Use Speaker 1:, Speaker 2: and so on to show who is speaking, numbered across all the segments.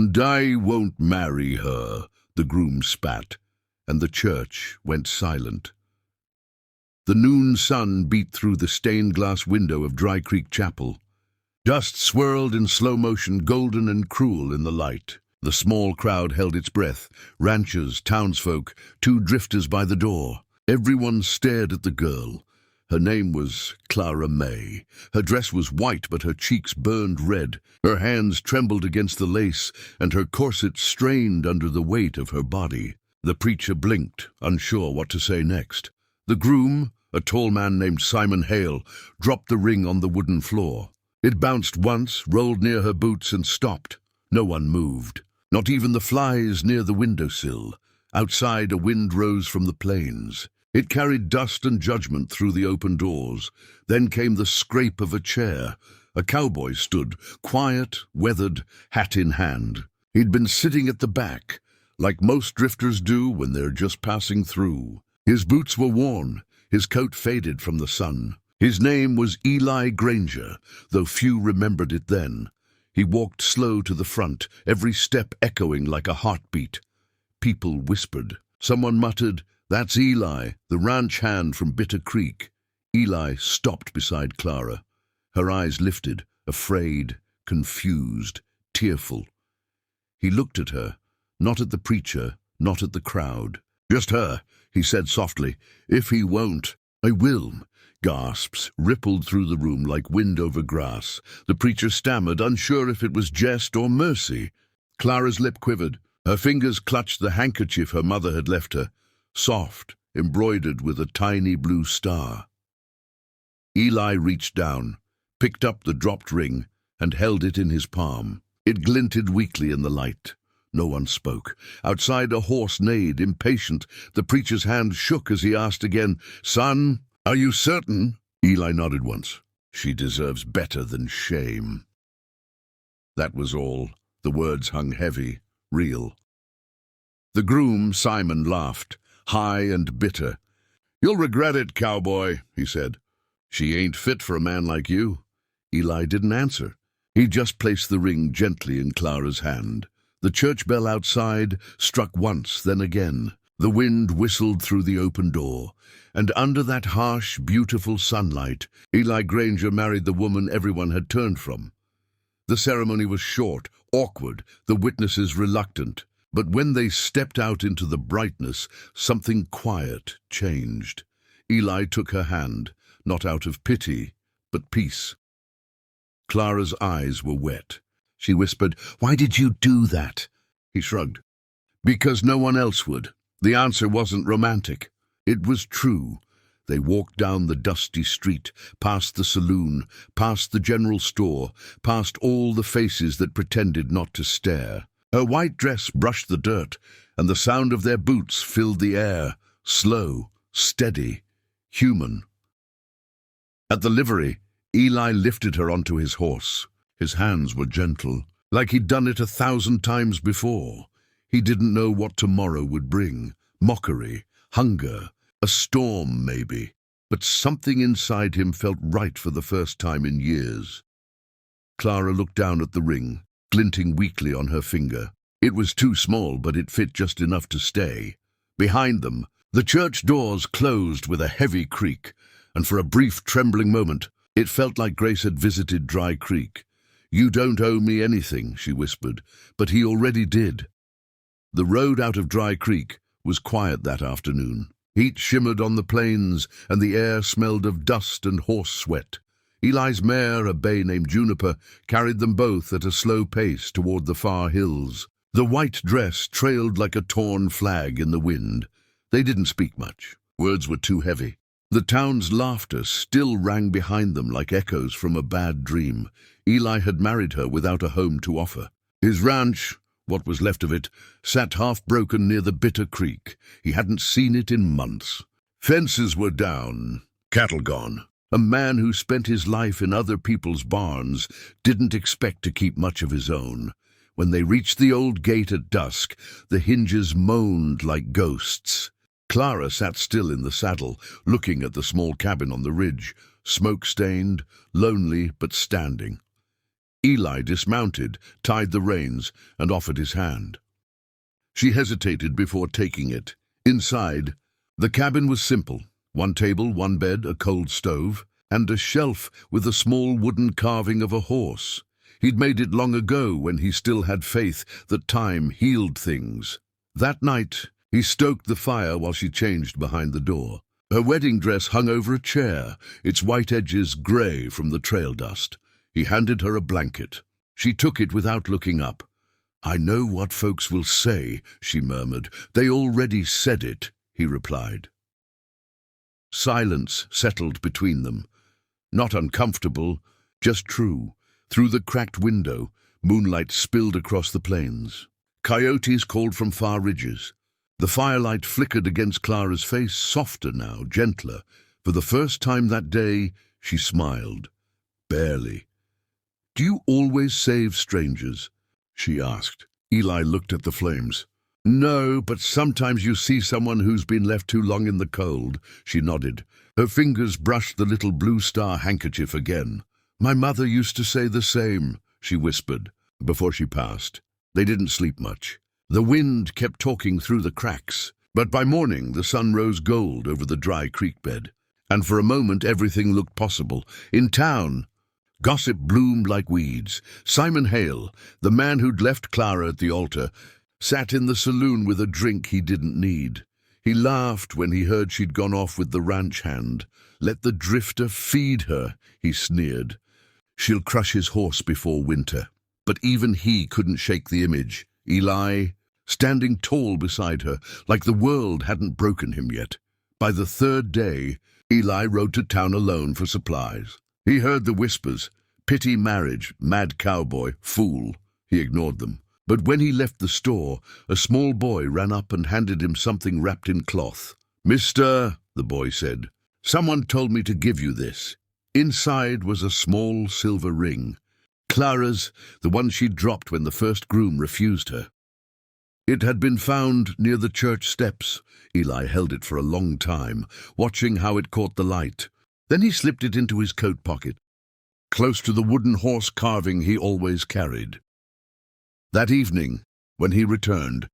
Speaker 1: "And I won't marry her," the groom spat, and the church went silent. The noon sun beat through the stained-glass window of Dry Creek Chapel. Dust swirled in slow motion, golden and cruel in the light. The small crowd held its breath, ranchers, townsfolk, 2 drifters by the door. Everyone stared at the girl. Her name was Clara May. Her dress was white, but her cheeks burned red. Her hands trembled against the lace, and her corset strained under the weight of her body. The preacher blinked, unsure what to say next. The groom, a tall man named Simon Hale, dropped the ring on the wooden floor. It bounced once, rolled near her boots, and stopped. No one moved, not even the flies near the windowsill. Outside, a wind rose from the plains. It carried dust and judgment through the open doors. Then came the scrape of a chair. A cowboy stood, quiet, weathered, hat in hand. He'd been sitting at the back, like most drifters do when they're just passing through. His boots were worn, his coat faded from the sun. His name was Eli Granger, though few remembered it then. He walked slow to the front, every step echoing like a heartbeat. People whispered. Someone muttered, "That's Eli, the ranch hand from Bitter Creek." Eli stopped beside Clara. Her eyes lifted, afraid, confused, tearful. He looked at her, not at the preacher, not at the crowd. "Just her," he said softly. "If he won't, I will." Gasps rippled through the room like wind over grass. The preacher stammered, unsure if it was jest or mercy. Clara's lip quivered. Her fingers clutched the handkerchief her mother had left her, soft, embroidered with a tiny blue star. Eli reached down, picked up the dropped ring, and held it in his palm. It glinted weakly in the light. No one spoke. Outside, a horse neighed, impatient. The preacher's hand shook as he asked again, "Son, are you certain?" Eli nodded once. "She deserves better than shame." That was all. The words hung heavy, real. The groom, Simon, laughed, high and bitter. "You'll regret it, cowboy," he said. "She ain't fit for a man like you." Eli didn't answer. He just placed the ring gently in Clara's hand. The church bell outside struck once, then again. The wind whistled through the open door, and under that harsh, beautiful sunlight, Eli Granger married the woman everyone had turned from. The ceremony was short, awkward, the witnesses reluctant. But when they stepped out into the brightness, something quiet changed. Eli took her hand, not out of pity, but peace. Clara's eyes were wet. She whispered, "Why did you do that?" He shrugged. "Because no one else would." The answer wasn't romantic. It was true. They walked down the dusty street, past the saloon, past the general store, past all the faces that pretended not to stare. Her white dress brushed the dirt, and the sound of their boots filled the air, slow, steady, human. At the livery, Eli lifted her onto his horse. His hands were gentle, like he'd done it 1,000 times before. He didn't know what tomorrow would bring. Mockery, hunger, a storm maybe. But something inside him felt right for the first time in years. Clara looked down at the ring, glinting weakly on her finger. It was too small, but it fit just enough to stay. Behind them, the church doors closed with a heavy creak, and for a brief, trembling moment, it felt like Grace had visited Dry Creek. "You don't owe me anything," she whispered, but he already did. The road out of Dry Creek was quiet that afternoon. Heat shimmered on the plains, and the air smelled of dust and horse sweat. Eli's mare, a bay named Juniper, carried them both at a slow pace toward the far hills. The white dress trailed like a torn flag in the wind. They didn't speak much. Words were too heavy. The town's laughter still rang behind them like echoes from a bad dream. Eli had married her without a home to offer. His ranch, what was left of it, sat half-broken near the Bitter Creek. He hadn't seen it in months. Fences were down, cattle gone. A man who spent his life in other people's barns didn't expect to keep much of his own. When they reached the old gate at dusk, the hinges moaned like ghosts. Clara sat still in the saddle, looking at the small cabin on the ridge, smoke-stained, lonely but standing. Eli dismounted, tied the reins, and offered his hand. She hesitated before taking it. Inside, the cabin was simple. One table, one bed, a cold stove, and a shelf with a small wooden carving of a horse. He'd made it long ago when he still had faith that time healed things. That night, he stoked the fire while she changed behind the door. Her wedding dress hung over a chair, its white edges grey from the trail dust. He handed her a blanket. She took it without looking up. "I know what folks will say," she murmured. "They already said it," he replied. Silence settled between them. Not uncomfortable, just true. Through the cracked window, moonlight spilled across the plains. Coyotes called from far ridges. The firelight flickered against Clara's face, softer now, gentler. For the first time that day, she smiled. Barely. "Do you always save strangers?" she asked. Eli looked at the flames. "No, but sometimes you see someone who's been left too long in the cold," she nodded. Her fingers brushed the little blue star handkerchief again. "My mother used to say the same," she whispered, before she passed. They didn't sleep much. The wind kept talking through the cracks, but by morning the sun rose gold over the dry creek bed, and for a moment everything looked possible. In town, gossip bloomed like weeds. Simon Hale, the man who'd left Clara at the altar, sat in the saloon with a drink he didn't need. He laughed when he heard she'd gone off with the ranch hand. "Let the drifter feed her," he sneered. "She'll crush his horse before winter." But even he couldn't shake the image. Eli, standing tall beside her, like the world hadn't broken him yet. By the third day, Eli rode to town alone for supplies. He heard the whispers, "Pity marriage, mad cowboy, fool." He ignored them. But when he left the store, a small boy ran up and handed him something wrapped in cloth. "Mister," the boy said, "someone told me to give you this." Inside was a small silver ring. Clara's, the one she'd dropped when the first groom refused her. It had been found near the church steps. Eli held it for a long time, watching how it caught the light. Then he slipped it into his coat pocket, close to the wooden horse carving he always carried. That evening, when he returned,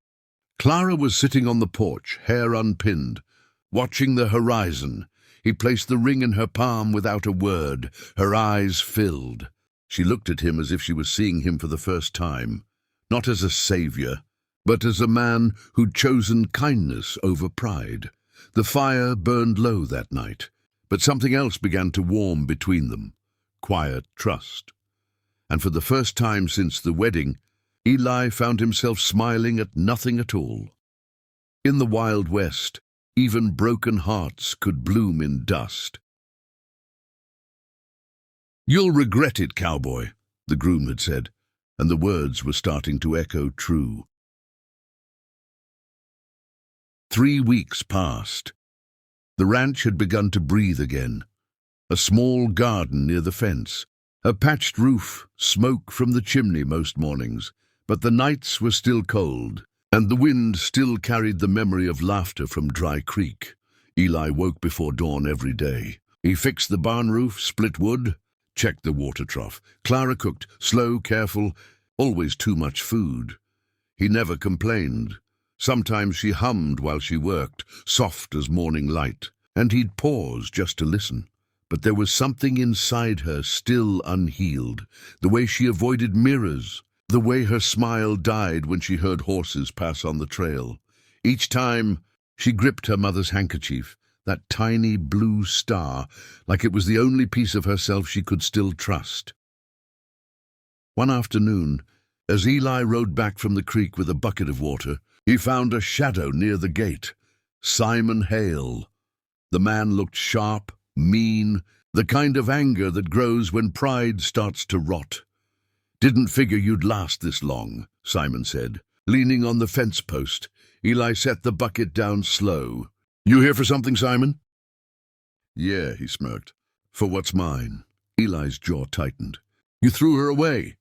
Speaker 1: Clara was sitting on the porch, hair unpinned, watching the horizon. He placed the ring in her palm without a word. Her eyes filled. She looked at him as if she was seeing him for the first time, not as a savior, but as a man who'd chosen kindness over pride. The fire burned low that night, but something else began to warm between them. Quiet trust. And for the first time since the wedding, Eli found himself smiling at nothing at all. In the Wild West, even broken hearts could bloom in dust. "You'll regret it, Cowboy," the groom had said, and the words were starting to echo true. 3 weeks passed. The ranch had begun to breathe again. A small garden near the fence, a patched roof, smoke from the chimney most mornings, but the nights were still cold, and the wind still carried the memory of laughter from Dry Creek. Eli woke before dawn every day. He fixed the barn roof, split wood, checked the water trough. Clara cooked, slow, careful, always too much food. He never complained. Sometimes she hummed while she worked, soft as morning light, and he'd pause just to listen. But there was something inside her still unhealed, the way she avoided mirrors, the way her smile died when she heard horses pass on the trail. Each time she gripped her mother's handkerchief, that tiny blue star, like it was the only piece of herself she could still trust. One afternoon, as Eli rode back from the creek with a bucket of water, he found a shadow near the gate. Simon Hale. The man looked sharp, mean, the kind of anger that grows when pride starts to rot. "Didn't figure you'd last this long," Simon said. Leaning on the fence post, Eli set the bucket down slow. "You here for something, Simon?" "Yeah," he smirked. "For what's mine?" Eli's jaw tightened. "You threw her away."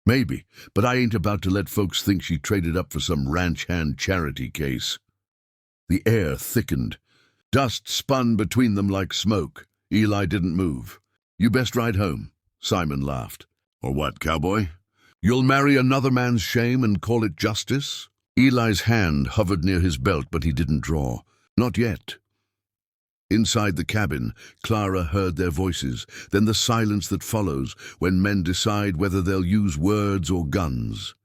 Speaker 1: "Maybe, but I ain't about to let folks think she traded up for some ranch hand charity case." The air thickened. Dust spun between them like smoke. Eli didn't move. "You best ride home," Simon laughed. Or what, Cowboy? You'll marry another man's shame and call it justice? Eli's hand hovered near his belt, but he didn't draw. Not yet. Inside the cabin, Clara heard their voices, then the silence that follows when men decide whether they'll use words or guns.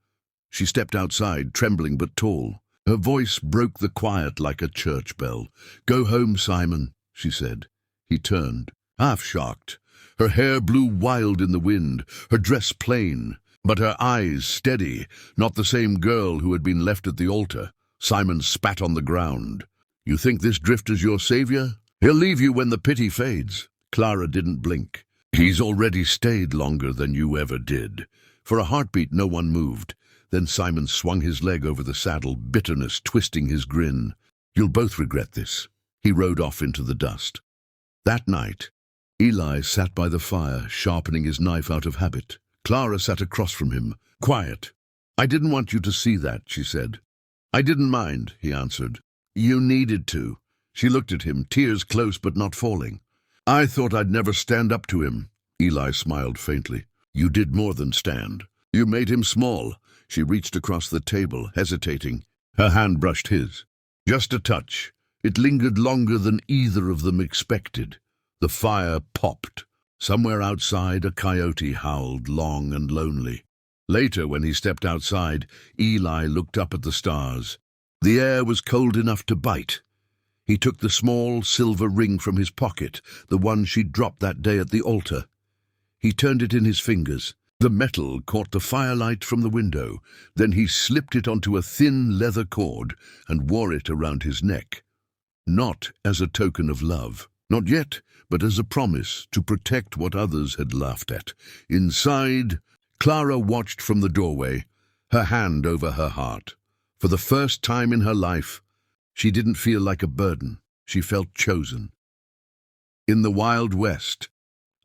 Speaker 1: She stepped outside, trembling but tall. Her voice broke the quiet like a church bell. "Go home, Simon," she said. He turned, half shocked. Her hair blew wild in the wind, her dress plain, but her eyes steady, not the same girl who had been left at the altar. Simon spat on the ground. "You think this drifter's your savior? He'll leave you when the pity fades." Clara didn't blink. "He's already stayed longer than you ever did." For a heartbeat, no one moved. Then Simon swung his leg over the saddle, bitterness twisting his grin. "You'll both regret this." He rode off into the dust. That night, Eli sat by the fire, sharpening his knife out of habit. Clara sat across from him, quiet. "I didn't want you to see that," she said. "I didn't mind," he answered. "You needed to." She looked at him, tears close but not falling. "I thought I'd never stand up to him." Eli smiled faintly. "You did more than stand. You made him small." She reached across the table, hesitating. Her hand brushed his. Just a touch. It lingered longer than either of them expected. The fire popped. Somewhere outside, a coyote howled, long and lonely. Later, when he stepped outside, Eli looked up at the stars. The air was cold enough to bite. He took the small silver ring from his pocket, the one she'd dropped that day at the altar. He turned it in his fingers. The metal caught the firelight from the window. Then he slipped it onto a thin leather cord and wore it around his neck. Not as a token of love. Not yet, but as a promise to protect what others had laughed at. Inside, Clara watched from the doorway, her hand over her heart. For the first time in her life, she didn't feel like a burden. She felt chosen. In the Wild West,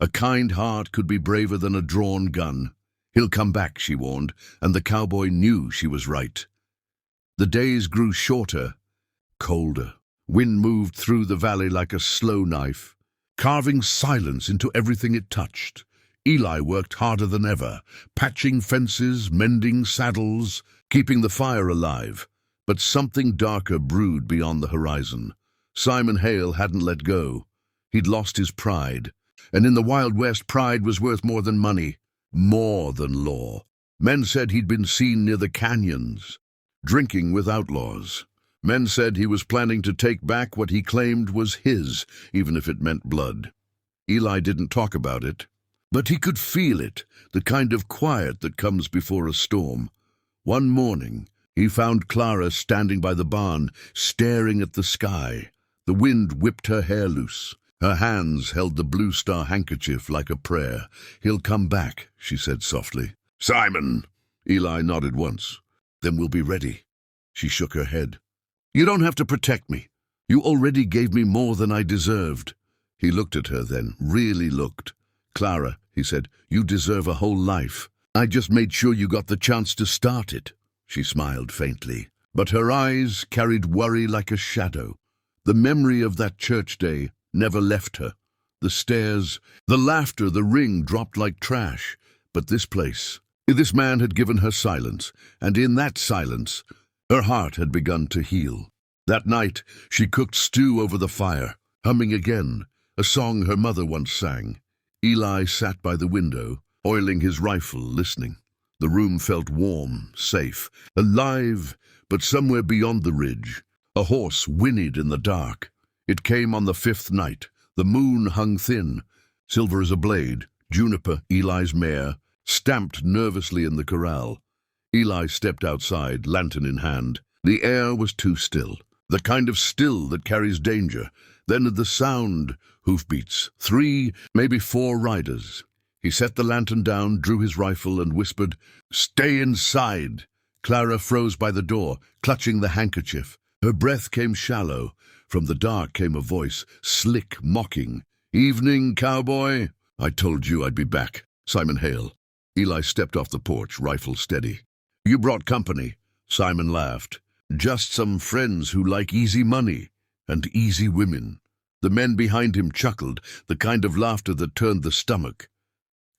Speaker 1: a kind heart could be braver than a drawn gun. "He'll come back," she warned, and the cowboy knew she was right. The days grew shorter, colder. Wind moved through the valley like a slow knife, carving silence into everything it touched. Eli worked harder than ever, patching fences, mending saddles, keeping the fire alive. But something darker brewed beyond the horizon. Simon Hale hadn't let go. He'd lost his pride. And in the Wild West, pride was worth more than money, more than law. Men said he'd been seen near the canyons, drinking with outlaws. Men said he was planning to take back what he claimed was his, even if it meant blood. Eli didn't talk about it, but he could feel it, the kind of quiet that comes before a storm. One morning, he found Clara standing by the barn, staring at the sky. The wind whipped her hair loose. Her hands held the blue star handkerchief like a prayer. "He'll come back," she said softly. "Simon!" Eli nodded once. "Then we'll be ready." She shook her head. "You don't have to protect me. You already gave me more than I deserved." He looked at her then, really looked. "Clara," he said, "you deserve a whole life. I just made sure you got the chance to start it." She smiled faintly, but her eyes carried worry like a shadow. The memory of that church day never left her. The stairs, the laughter, the ring dropped like trash. But this place, this man had given her silence, and in that silence, her heart had begun to heal. That night, she cooked stew over the fire, humming again, a song her mother once sang. Eli sat by the window, oiling his rifle, listening. The room felt warm, safe, alive, but somewhere beyond the ridge, a horse whinnied in the dark. It came on the 5th night. The moon hung thin, silver as a blade. Juniper, Eli's mare, stamped nervously in the corral. Eli stepped outside, lantern in hand. The air was too still, the kind of still that carries danger. Then the sound, hoofbeats, 3, maybe 4 riders. He set the lantern down, drew his rifle, and whispered, "Stay inside." Clara froze by the door, clutching the handkerchief. Her breath came shallow. From the dark came a voice, slick, mocking. "Evening, cowboy." "I told you I'd be back." Simon Hale. Eli stepped off the porch, rifle steady. "You brought company." Simon laughed. "Just some friends who like easy money and easy women." The men behind him chuckled, the kind of laughter that turned the stomach.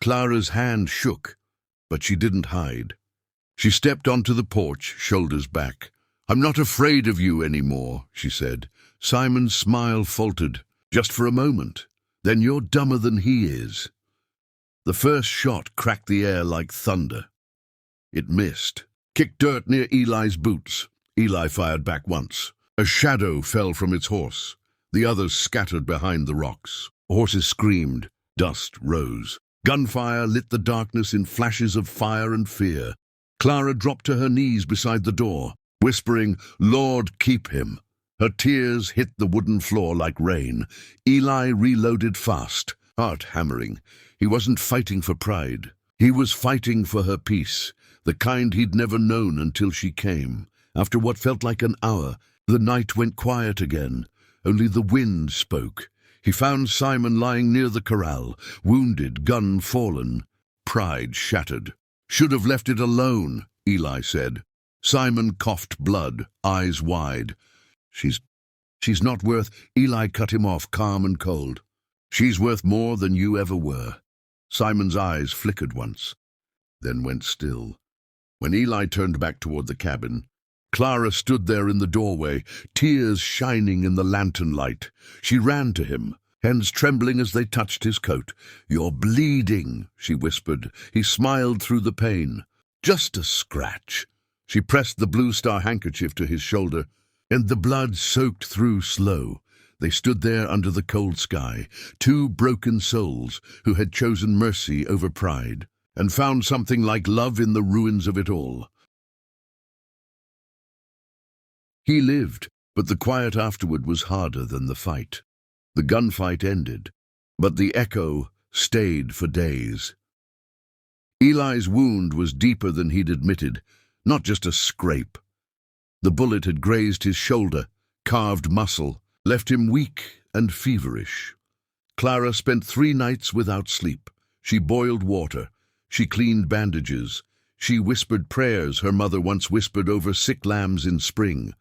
Speaker 1: Clara's hand shook. But she didn't hide. She stepped onto the porch, shoulders back. "I'm not afraid of you anymore," she said. Simon's smile faltered, just for a moment. "Then you're dumber than he is." The first shot cracked the air like thunder. It missed. Kicked dirt near Eli's boots. Eli fired back once. A shadow fell from its horse. The others scattered behind the rocks. Horses screamed. Dust rose. Gunfire lit the darkness in flashes of fire and fear. Clara dropped to her knees beside the door, whispering, "Lord, keep him." Her tears hit the wooden floor like rain. Eli reloaded fast, heart hammering. He wasn't fighting for pride. He was fighting for her peace, the kind he'd never known until she came. After what felt like an hour, the night went quiet again. Only the wind spoke. He found Simon lying near the corral, wounded, gun fallen, pride shattered. "Should have left it alone," Eli said. Simon coughed blood, eyes wide. She's not worth—" Eli cut him off, calm and cold. "She's worth more than you ever were." Simon's eyes flickered once, then went still. When Eli turned back toward the cabin, Clara stood there in the doorway, tears shining in the lantern light. She ran to him, hands trembling as they touched his coat. "You're bleeding," she whispered. He smiled through the pain. "Just a scratch." She pressed the blue star handkerchief to his shoulder, and the blood soaked through slow. They stood there under the cold sky, two broken souls who had chosen mercy over pride, and found something like love in the ruins of it all. He lived, but the quiet afterward was harder than the fight. The gunfight ended, but the echo stayed for days. Eli's wound was deeper than he'd admitted, not just a scrape. The bullet had grazed his shoulder, carved muscle, left him weak and feverish. Clara spent 3 nights without sleep. She boiled water. She cleaned bandages. She whispered prayers her mother once whispered over sick lambs in spring.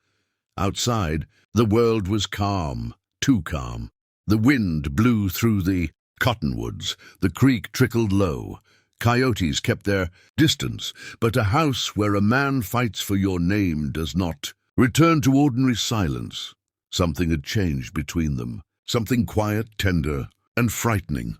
Speaker 1: Outside, the world was calm, too calm. The wind blew through the cottonwoods. The creek trickled low. Coyotes kept their distance, but a house where a man fights for your name does not return to ordinary silence. Something had changed between them, something quiet, tender, and frightening.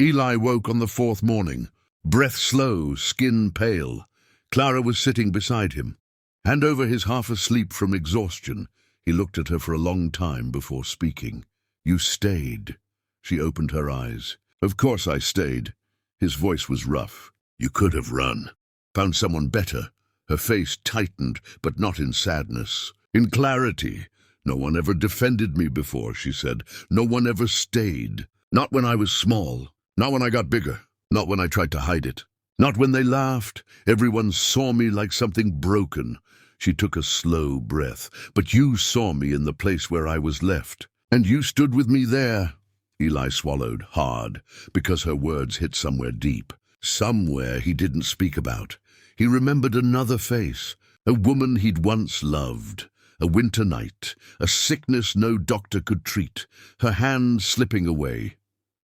Speaker 1: Eli woke on the 4th morning, breath slow, skin pale. Clara was sitting beside him, hand over his half asleep from exhaustion. He looked at her for a long time before speaking. "You stayed." She opened her eyes. "Of course I stayed." His voice was rough. "You could have run, found someone better." Her face tightened, but not in sadness, in clarity. "No one ever defended me before," she said. "No one ever stayed. Not when I was small. Not when I got bigger. Not when I tried to hide it. Not when they laughed. Everyone saw me like something broken." She took a slow breath. "But you saw me in the place where I was left. And you stood with me there." Eli swallowed hard, because her words hit somewhere deep. Somewhere he didn't speak about. He remembered another face, a woman he'd once loved. A winter night, a sickness no doctor could treat, her hand slipping away.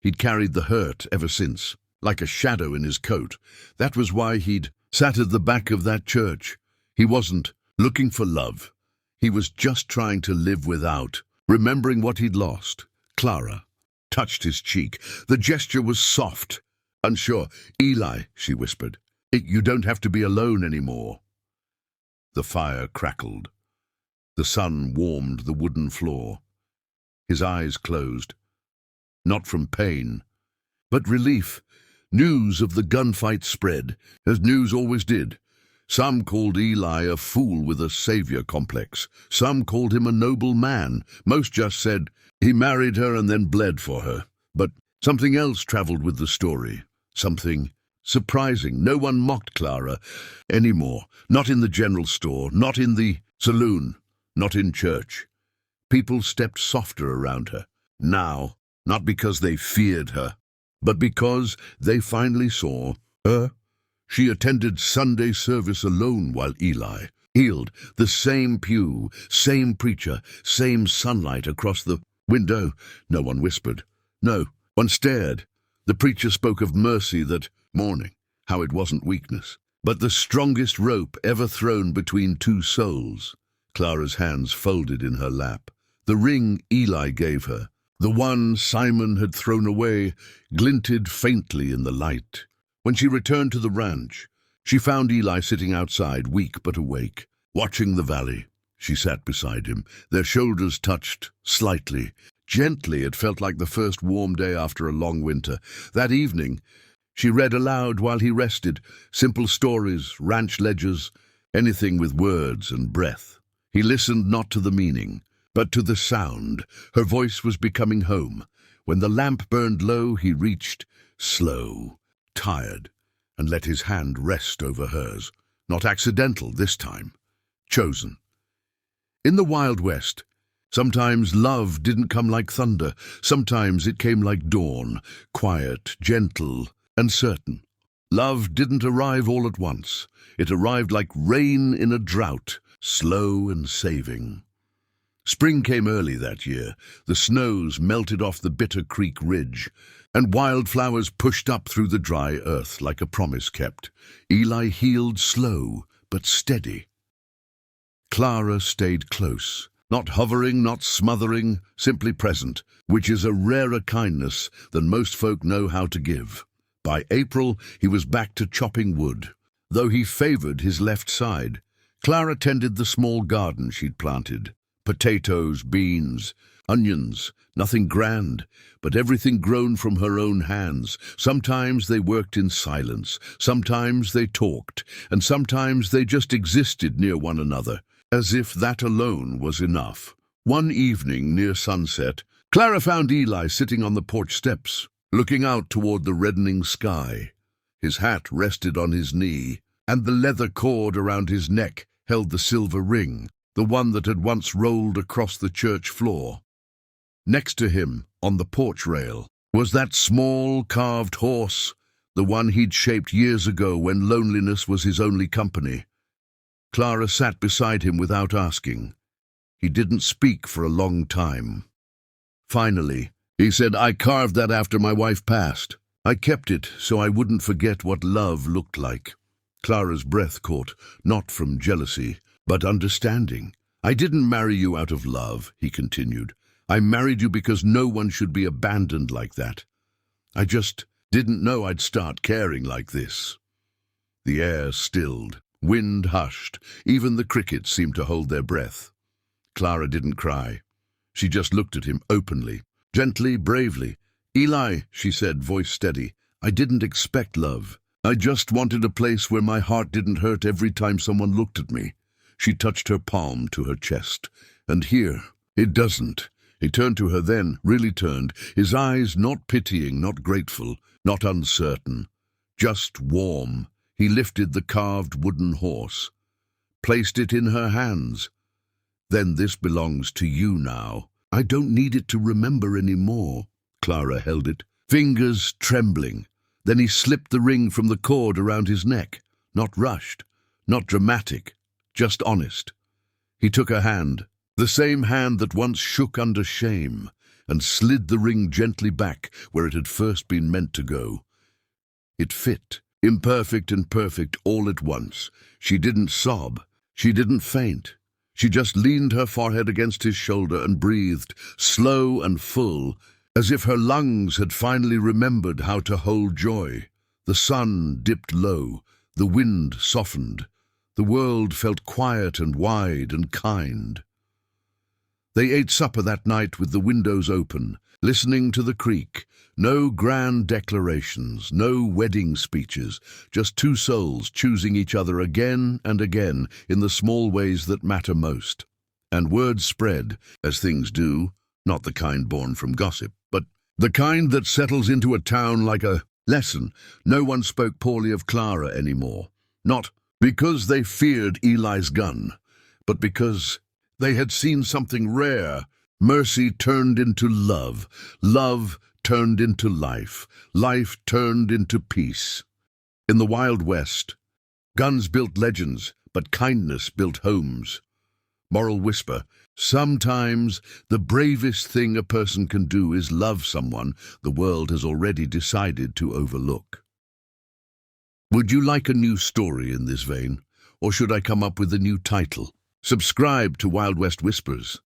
Speaker 1: He'd carried the hurt ever since, like a shadow in his coat. That was why he'd sat at the back of that church. He wasn't looking for love. He was just trying to live without, remembering what he'd lost. Clara touched his cheek. The gesture was soft, unsure. "Eli," she whispered, "you don't have to be alone anymore." The fire crackled. The sun warmed the wooden floor. His eyes closed, not from pain, but relief. News of the gunfight spread, as news always did. Some called Eli a fool with a savior complex. Some called him a noble man. Most just said he married her and then bled for her. But something else traveled with the story. Something surprising. No one mocked Clara anymore. Not in the general store, not in the saloon, not in church. People stepped softer around her. Now, not because they feared her, but because they finally saw her. She attended Sunday service alone while Eli healed. The same pew, same preacher, same sunlight across the window. No one whispered. No one stared. The preacher spoke of mercy that morning. how it wasn't weakness, but the strongest rope ever thrown between two souls. Clara's hands folded in her lap. The ring Eli gave her, the one Simon had thrown away, glinted faintly in the light. When she returned to the ranch, she found Eli sitting outside, weak but awake, watching the valley. She sat beside him. Their shoulders touched, slightly. Gently, it felt like the first warm day after a long winter. That evening, she read aloud while he rested, simple stories, ranch ledgers, anything with words and breath. He listened not to the meaning, but to the sound. Her voice was becoming home. When the lamp burned low, he reached, slow, tired, and let his hand rest over hers. Not accidental this time. Chosen. In the Wild West, sometimes love didn't come like thunder. Sometimes it came like dawn, quiet, gentle, and certain. Love didn't arrive all at once. It arrived like rain in a drought, slow and saving. Spring came early that year. The snows melted off the Bitter Creek ridge, and wildflowers pushed up through the dry earth like a promise kept. Eli healed slow but steady. Clara stayed close, not hovering, not smothering, simply present, which is a rarer kindness than most folk know how to give. By April, he was back to chopping wood, though he favored his left side. Clara tended the small garden she'd planted. Potatoes, beans, onions, nothing grand, but everything grown from her own hands. Sometimes they worked in silence, sometimes they talked, and sometimes they just existed near one another, as if that alone was enough. One evening near sunset, Clara found Eli sitting on the porch steps, looking out toward the reddening sky. His hat rested on his knee, and the leather cord around his neck held the silver ring, the one that had once rolled across the church floor. Next to him, on the porch rail, was that small carved horse, the one he'd shaped years ago when loneliness was his only company. Clara sat beside him without asking. He didn't speak for a long time. Finally, he said, "I carved that after my wife passed. I kept it so I wouldn't forget what love looked like." Clara's breath caught, not from jealousy, but understanding. "I didn't marry you out of love," he continued. "I married you because no one should be abandoned like that. I just didn't know I'd start caring like this." The air stilled, wind hushed, even the crickets seemed to hold their breath. Clara didn't cry. She just looked at him openly, gently, bravely. "Eli," she said, voice steady, "I didn't expect love. I just wanted a place where my heart didn't hurt every time someone looked at me." She touched her palm to her chest. "And here, it doesn't." He turned to her then, really turned, his eyes not pitying, not grateful, not uncertain, just warm. He lifted the carved wooden horse, placed it in her hands. "Then this belongs to you now. I don't need it to remember anymore." Clara held it, fingers trembling. Then he slipped the ring from the cord around his neck. Not rushed, not dramatic, just honest. He took her hand, the same hand that once shook under shame, and slid the ring gently back where it had first been meant to go. It fit, imperfect and perfect all at once. She didn't sob, she didn't faint. She just leaned her forehead against his shoulder and breathed, slow and full, as if her lungs had finally remembered how to hold joy. The sun dipped low, the wind softened. The world felt quiet and wide and kind. They ate supper that night with the windows open, listening to the creek. No grand declarations, no wedding speeches, just two souls choosing each other again and again in the small ways that matter most. And word spread, as things do, not the kind born from gossip, but the kind that settles into a town like a lesson. No one spoke poorly of Clara anymore, not because they feared Eli's gun, but because they had seen something rare. Mercy turned into love, love turned into life, life turned into peace. In the Wild West, guns built legends, but kindness built homes. Moral whisper: sometimes the bravest thing a person can do is love someone the world has already decided to overlook. Would you like a new story in this vein, or should I come up with a new title? Subscribe to Wild West Whispers.